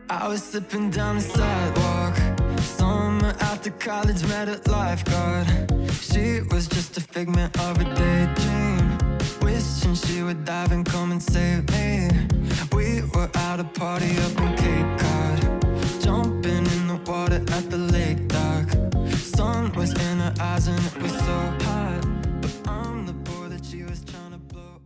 I was slipping down the sidewalk. Summer after college, met a lifeguard. She was just a figment of a daydream, wishing she would dive and come and save me. We were at a party up in Cape Cod, jumping in the water at the lake dock. Sun was in her eyes and it was so hot, but I'm the boy that she was trying to blow up.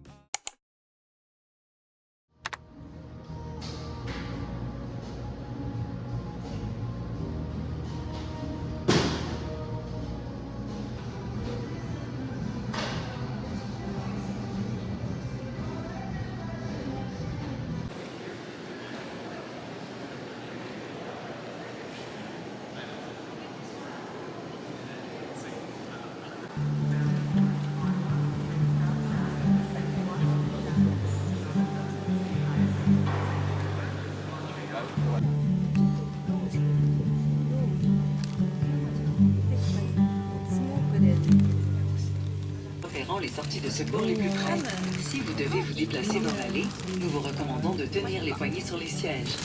Les sorties de secours les plus près. Si vous devez vous déplacer dans l'allée, nous vous recommandons de tenir les poignées sur les sièges.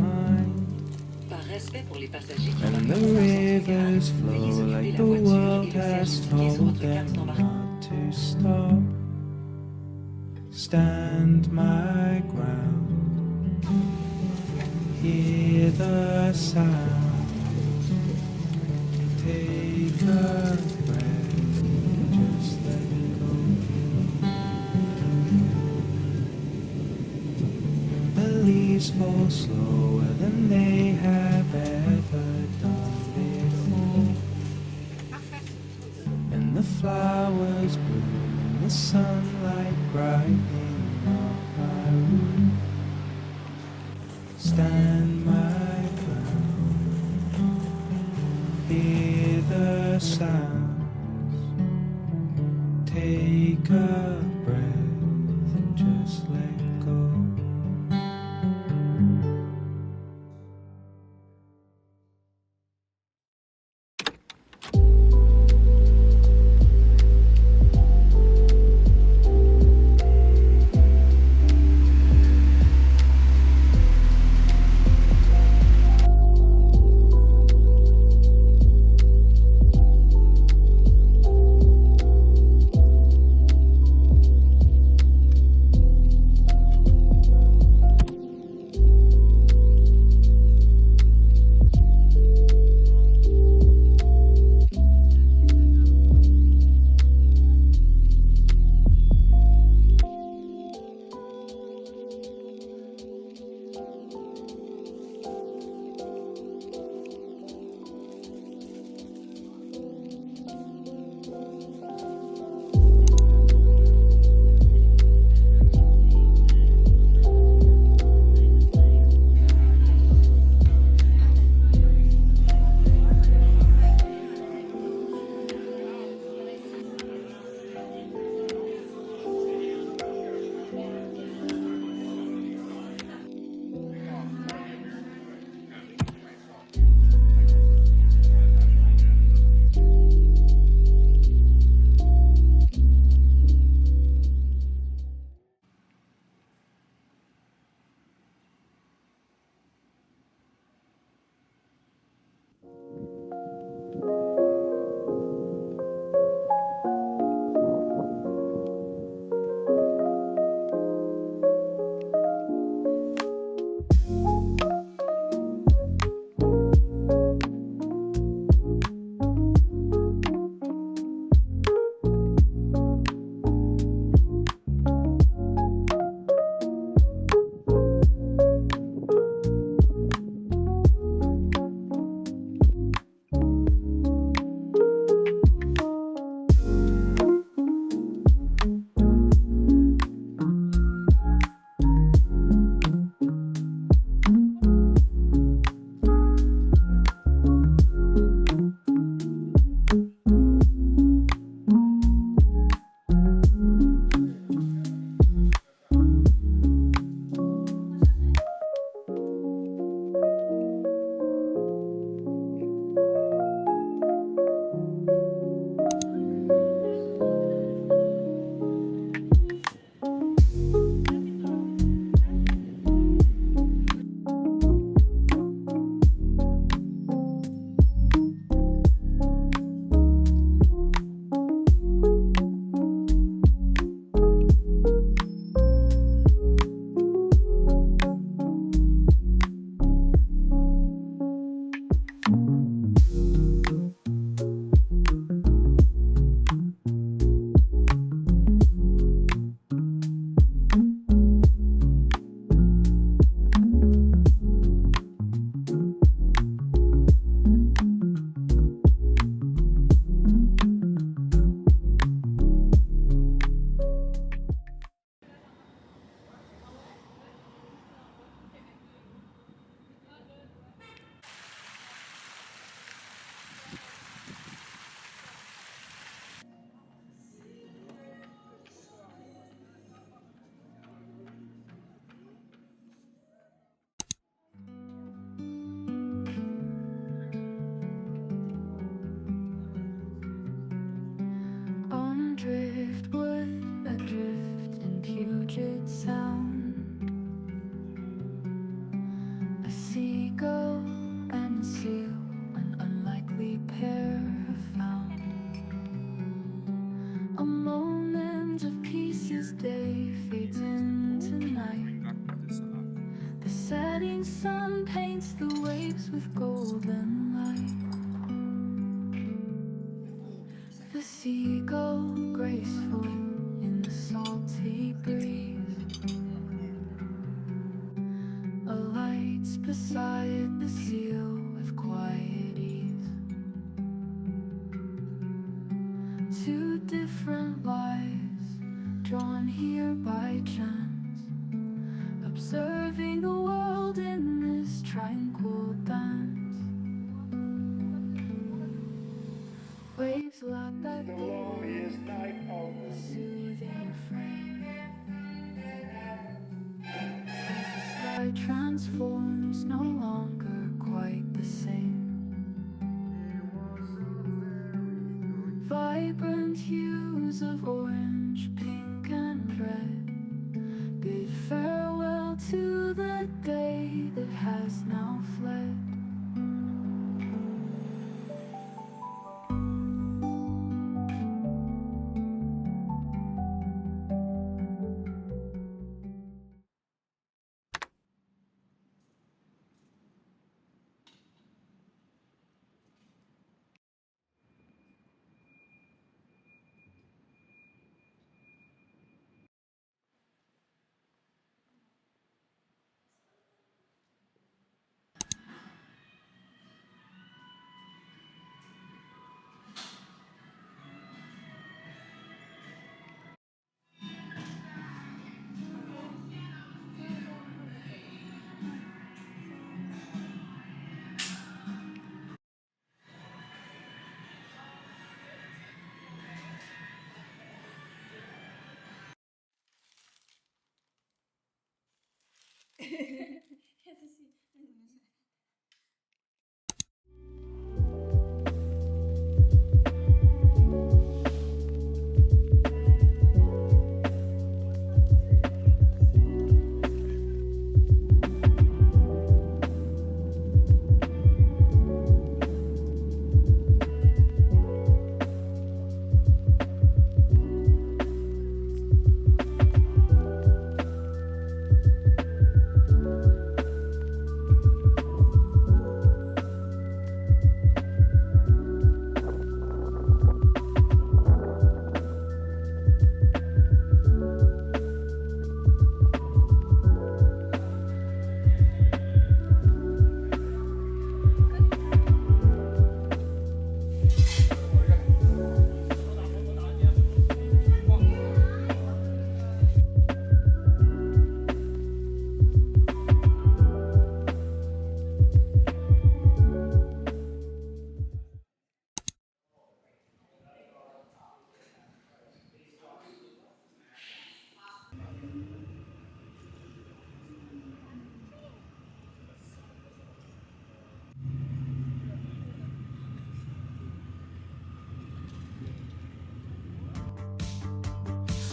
Par respect pour les passagers qui And the rivers flow like the world has told them not to stop. Stand my ground, hear the sound, take a breath, just let go. The leaves fall slower than they have ever done before, and the flowers bloom in the sunlight brightening up my room. Stand my ground, hear the sounds, take a breath and just let go. skies with golden light. The seagull graceful in the salty breeze. A light's beside the seal with quiet ease. Two different lives drawn here by chance, observing the world in this tranquil dance. Waves lap that glorious night of the soothing refrain. As the sky transforms, no longer quite the same. Vibrant hues of orange, pink and red bid farewell to the day that has now fled.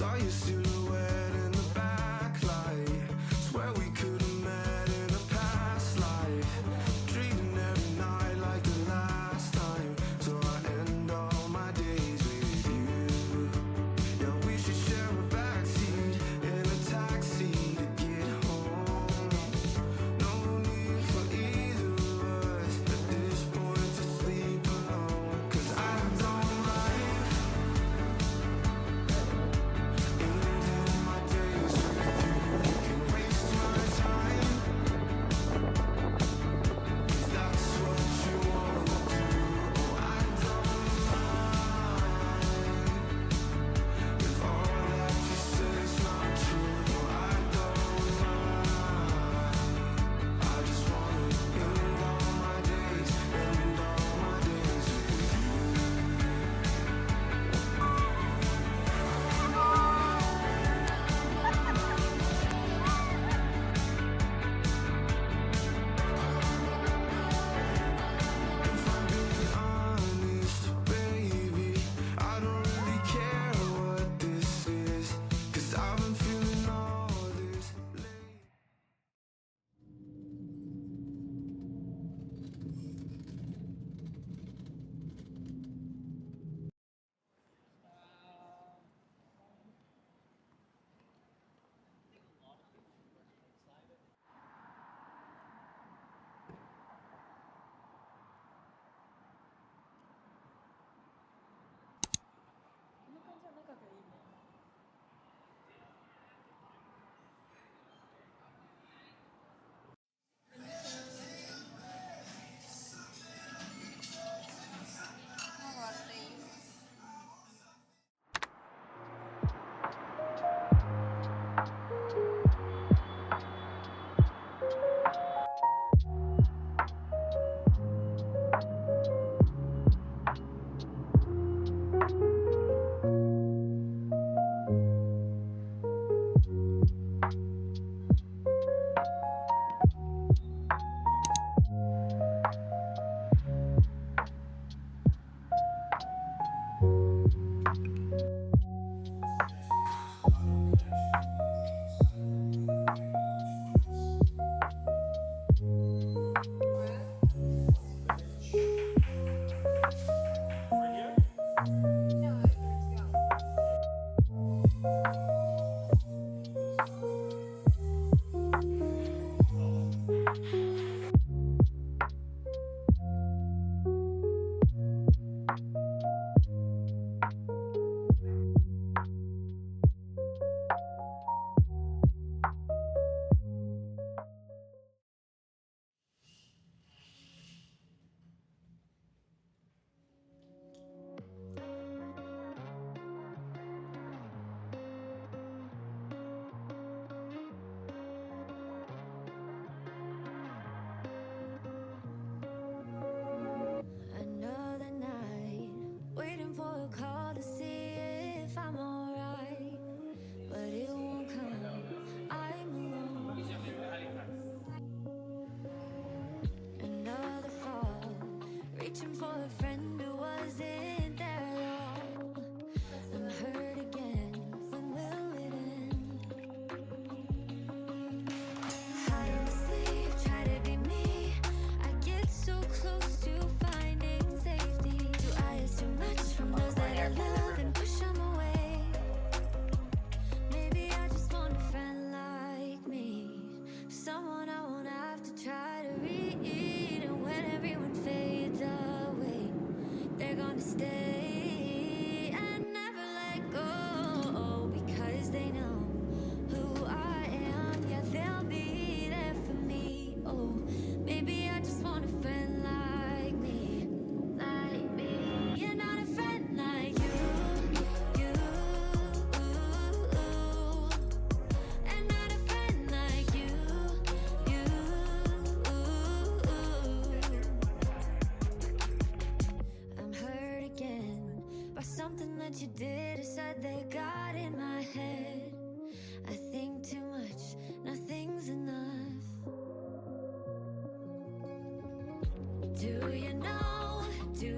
Saw your silhouette in the backlight. Swear we could have met in a past life. Dreaming every night like the last time. So I end all my days with you. Yeah, we should share a backseat in a taxi to get home. No need for either of us at this point to sleep alone. 'Cause I don't like in searching for a friend who wasn't there at all. I'm hurt again. When will it end? Hide in the sleep, try to be me. I get so close to finding safety. Do I ask too much from those that I love and push them away? Maybe I just want a friend like me, someone I won't have to try to read. And when everyone fades away, they're gonna stay and never let go, because they know who I am. Yeah, they'll be there for me. Oh, maybe I just want a friend like me, like me. You're not a friend like you, and not a friend like you. I'm hurt again by something that you did or said that got in my head. I think too much, nothing's enough. Do you know? Do